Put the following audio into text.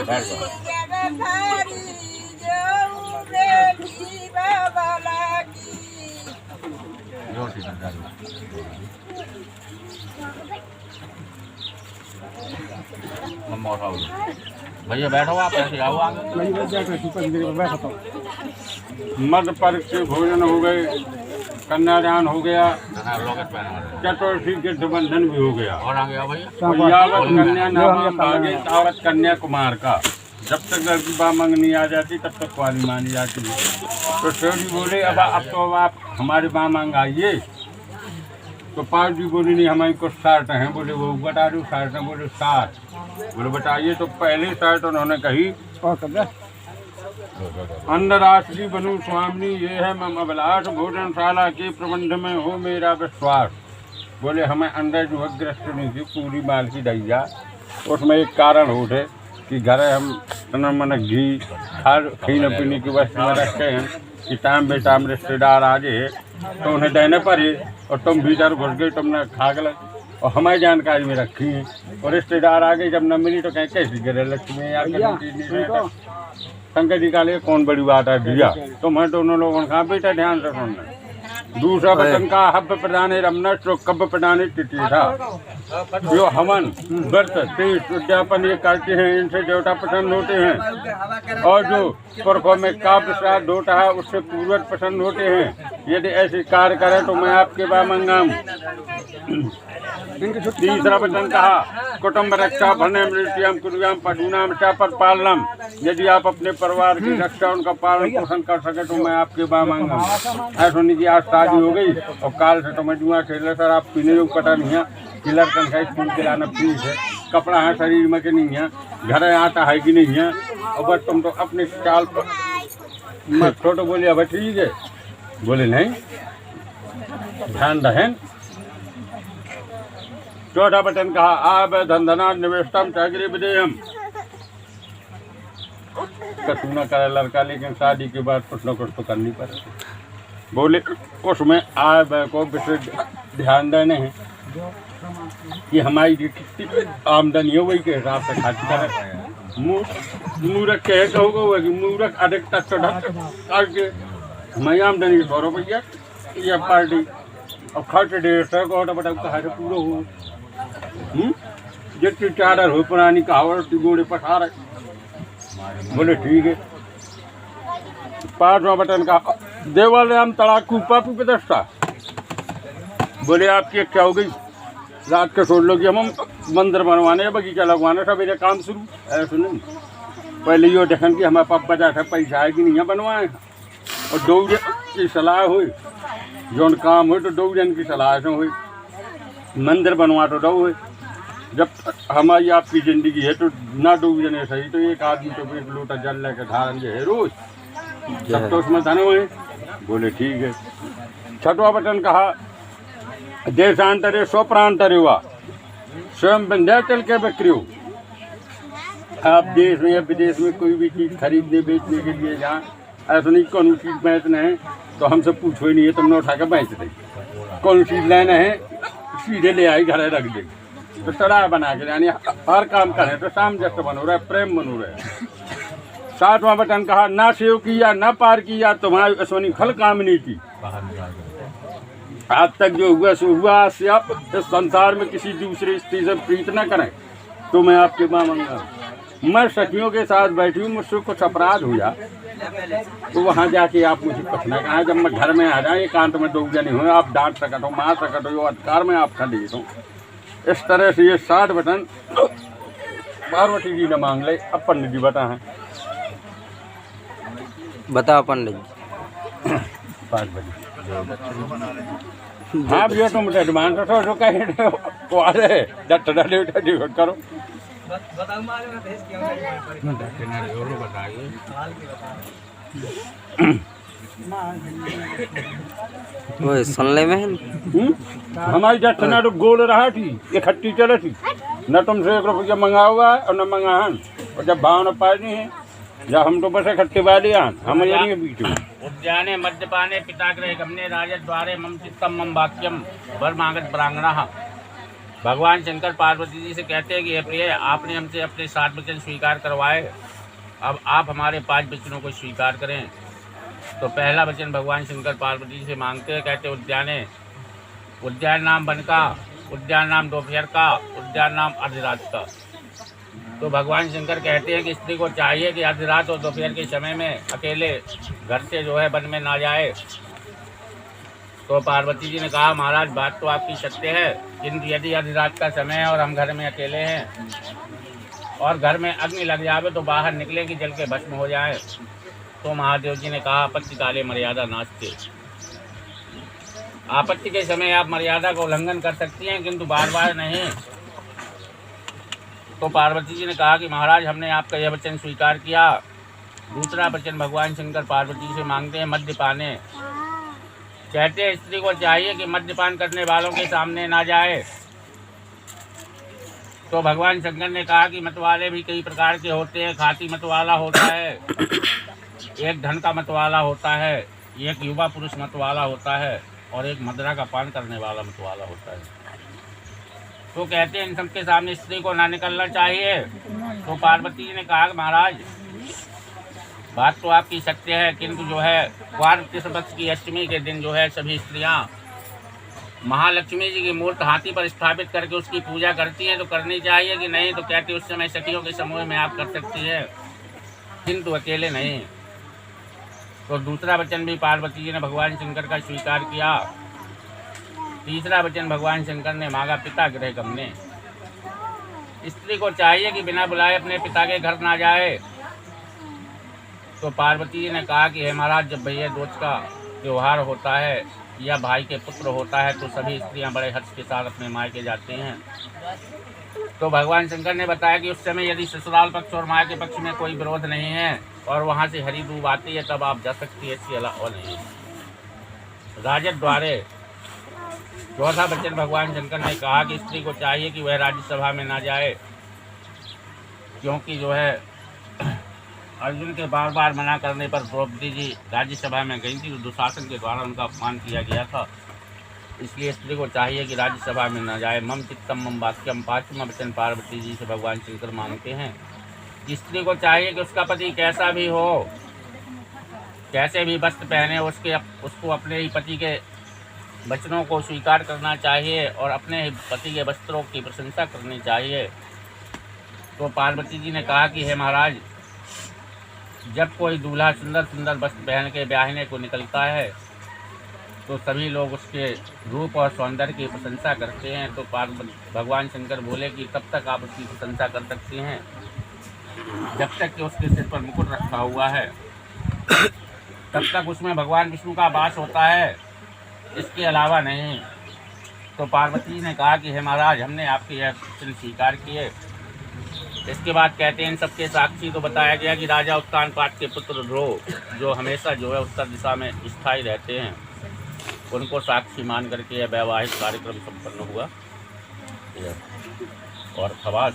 भैया बैठो आप, ऐसे आओ आगे। मध्य पर्व के भोजन हो गए, कन्यादान हो गया, चतुर्थी के बंधन भी हो गया। और आगे आओ भैया। यावत कन्या नाम भागे तावत कन्या कुमार का। जब तक लड़की बा मंगनी आ जाती तब तक कुंवारी मानी जाती है। तो सेठ जी बोले अब आप हमारे बा मांग आइए। तो पाल जी बोली नहीं हमारी कुछ शर्त हैं। बोले वो बता दो शर्त हैं। बोले 7। बोले बताइए। तो पहली शर्त उन्होंने कही अंधराष्ट्रीय बनु स्वामी ये है मम अभिलाष भोजनशाला के प्रबंध में हो मेरा विश्वास। बोले हमें अंदर जो है ग्रस्त नहीं थी पूरी माल की दैया। उसमें एक कारण हो थे कि घर हम मन घी खाने पीने की वस्तु में रखते हैं कि टाइम बे टाइम रिश्तेदार आ जाए तो उन्हें देने पड़े। और तुम भीतर घुस गए, तुमने खा गए और हमारी जानकारी में रखी है। और रिश्तेदार आ गए, जब न मिली तो कहीं कैसी गिरे लक्ष्मी यार शंकर जी का लिए कौन बड़ी बात है दिया। तो मैं दोनों लोगों ने कहा बेटा ध्यान से सुनना। दूसरा वचन का हब प्रदान रमन तो कब प्रदान तिथि था। जो हवन व्रत तीर्थ उद्यापन ये करते हैं इनसे देवता प्रसन्न होते हैं। और जो पुरखों में काव्य श्राद्ध होता है उससे पूर्वज प्रसन्न होते हैं। यदि ऐसे कार्य करें तो मैं आपके बा मंगाऊं। तीसरा वचन कहा कुटुम्ब रक्षा भरने मृत्याम कुर्याम पशुनाम चापर पालनम। यदि आप अपने परिवार की रक्षा उनका पालन पोषण कर सके तो मैं आपके बा मांगा। ऐसा नहीं कि आज शादी हो गई और काल से तो मैं जुआ खेल सर आप पीने को पता नहीं है। किलर तनख्वाही स्कूल के लाना फीस है, कपड़ा है शरीर में के नहीं है, घर आता है कि नहीं है। और बस तुम तो अपने चाल पर मत छोटो। बोले अब ठीक है। बोले नहीं ध्यान रहें। चौथा बटन कहा आप धंधना निवेशतम चाकरी विदेयम। कछु न करे लड़का लेकिन शादी के बाद कुछ न कुछ तो करनी पड़े। बोले उसमें आय व्यय को विशेष ध्यान देने हैं कि हमारी जितनी आमदनी है वही के हिसाब से खर्च करें। मूर्ख कह कहोगे कि मूर्ख अधिक तक करके हमारी आमदनी 100 रुपया या पार्टी और खर्च 150 का बटा कहा से पूरा हो। जितनी चादर हो पुरानी कहावत गोड़े पठा रहे। बोले ठीक है। 5वां बटन का देवालयाम तड़ाकू पापू प्रदर्शा। बोले आपकी क्या हो गई रात के सोच लो कि हम मंदिर बनवाने बगीचा लगवाने सवेरे काम शुरू। ऐसे नहीं पहले यो देखें कि हमारे पाप बचा था पैसा है कि नहीं बनवाए। और 2 की सलाह हुई जो काम हो तो 2 जन की सलाह से हुई। मंदिर बनवा तो 2 हुए। जब हमारी आपकी ज़िंदगी है तो ना 2 जने सही तो एक आदमी तो 1 लोटा जल लेकर धारण है रोज सब तो उसमें धन हुए। बोले ठीक है। 6वां बटन कहा देशांतरे स्वप्रांतरे हुआ स्वयं विंध्याचल के बिक्री हो। आप देश में या विदेश में कोई भी चीज़ खरीदने बेचने के लिए जाएँ ऐसा नहीं कौन चीज़ बेचना है तो हमसे पूछो ही नहीं है तुमने उठा कर बेच दे। कौन चीज़ लेना है सीधे ले आई घर रख दे। तो सराय बना के यानी हर काम करें तो सामंजस्य बनो रहे प्रेम बनो रहे। 7वां बटन कहा ना सेव किया ना पार किया तुम्हारी अश्वनी फल कामनी की। आज तक जो हुआ सो हुआ से आप इस संसार में किसी दूसरे स्त्री से प्रीत न करें तो मैं आपके माँ मंगा। मैं सखियों के साथ बैठी हूँ मुझसे कुछ अपराध हुआ तो वहाँ जाके आप मुझे कुछ न कहा। जब मैं घर में आ जाए एकांत में 2 जने हुए आप डांट सकते हो मार सकते हो अधिकार में आप खड़ी हो। इस तरह से ये 7 बटन पार्वती जी ने मांग ले। अब पंडित जी बताएं। बताओ पंडित जी। 5 बजे हाँ भैया तुम डिमांड रखो जो कहे तो आ रहे डट डिवट करो। वो सुनने में हमारी दक्षिणा तो गोल रहा थी इकट्ठी चले थी न तुमसे 1 रुपया मंगा हुआ है और न मंगा है। और जब भाव न पाए नहीं है जब हम तो बस इकट्ठे वाले हम यानी बीच में उद्याने मद्यपाने पिताग्रह गमने राजद्वारे मम चित्तम मम वाक्यम वर मागत प्रांगणः। भगवान शंकर पार्वती जी से कहते हैं कि हे प्रिय, आपने हमसे अपने 7 वचन स्वीकार करवाए, अब आप हमारे 5 वचनों को स्वीकार करें। तो पहला वचन भगवान शंकर पार्वती जी से मांगते हैं, कहते उद्याने, उद्यान नाम वन का, उद्यान नाम दोपहर का, उद्यान नाम अर्धरात का। तो भगवान शंकर कहते हैं कि स्त्री को चाहिए कि अर्धरात और दोपहर के समय में अकेले घर से जो है वन में ना जाए। तो पार्वती जी ने कहा, महाराज बात तो आपकी सत्य है, किंतु यदि अर्धरात का समय है और हम घर में अकेले हैं और घर में अग्नि लग जावे तो बाहर निकले कि जल के भस्म हो जाए। तो महादेव जी ने कहा, आपत्ति काले मर्यादा नाचते। आपत्ति के समय आप मर्यादा का उल्लंघन कर सकती हैं, किंतु बार बार नहीं। तो पार्वती जी ने कहा कि महाराज, हमने आपका यह वचन स्वीकार किया। दूसरा वचन भगवान शंकर पार्वती से मांगते हैं मद्यपाने। कहते हैं स्त्री को चाहिए कि मद्यपान करने वालों के सामने ना जाए। तो भगवान शंकर ने कहा कि मतवाले भी कई प्रकार के होते हैं। खाती मतवाला होता है, एक धन का मतवाला होता है, एक युवा पुरुष मतवाला होता है और एक मदिरा का पान करने वाला मतवाला होता है। तो कहते हैं इन सबके सामने स्त्री को ना निकलना चाहिए। तो पार्वती जी ने कहा कि महाराज बात तो आपकी सत्य है, किंतु जो है क्वार कृष्ण पक्ष की अष्टमी के दिन जो है सभी स्त्रियां महालक्ष्मी जी की मूर्ति हाथी पर स्थापित करके उसकी पूजा करती हैं। तो करनी चाहिए कि नहीं? तो कहते उस समय सखियों के समूह में आप कर सकती है, किंतु अकेले नहीं। तो दूसरा वचन भी पार्वती जी ने भगवान शंकर का स्वीकार किया। तीसरा वचन भगवान शंकर ने मांगा पिता गृह गमने। स्त्री को चाहिए कि बिना बुलाए अपने पिता के घर ना जाए। तो पार्वती जी ने कहा कि हे महाराज, जब भैया दूज का त्यौहार होता है या भाई के पुत्र होता है तो सभी स्त्रियां बड़े हर्ष के साथ अपने मायके जाते हैं। तो भगवान शंकर ने बताया कि उस समय यदि ससुराल पक्ष और मायके पक्ष में कोई विरोध नहीं है और वहां से हरी दूब आती है तब आप जा सकती है, इसके अलावा नहीं। राजद द्वारे चौथा वचन भगवान शंकर ने कहा कि स्त्री को चाहिए कि वह राज्यसभा में ना जाए, क्योंकि जो है अर्जुन के बार बार मना करने पर द्रौपदी जी राज्यसभा में गई थी तो दुशासन के द्वारा उनका अपमान किया गया था। इसलिए स्त्री को चाहिए कि राज्यसभा में न जाए। मम चित्तम मम वाक्यम। पांचवा वचन पार्वती जी से भगवान शंकर मांगते हैं कि स्त्री को चाहिए कि उसका पति कैसा भी हो, कैसे भी वस्त्र पहने, उसको अपने ही पति के वचनों को स्वीकार करना चाहिए और अपने ही पति के वस्त्रों की प्रशंसा करनी चाहिए। तो पार्वती जी ने कहा कि हे महाराज, जब कोई दूल्हा सुंदर सुंदर वस्त्र पहन के ब्याहने को निकलता है तो सभी लोग उसके रूप और सौंदर्य की प्रशंसा करते हैं। तो भगवान शंकर बोले कि तब तक आप उसकी प्रशंसा कर सकती हैं जब तक कि उसके सिर पर मुकुट रखा हुआ है, तब तक उसमें भगवान विष्णु का वास होता है, इसके अलावा नहीं। तो पार्वती ने कहा कि हे महाराज, हमने आपके यह वचन स्वीकार किए। इसके बाद कहते हैं इन सबके साक्षी तो बताया गया कि राजा उत्तानपाद के पुत्र ध्रुव, जो हमेशा जो है उत्तर दिशा में स्थायी रहते हैं, उनको साक्षी मान करके यह वैवाहिक कार्यक्रम संपन्न हुआ। और खवास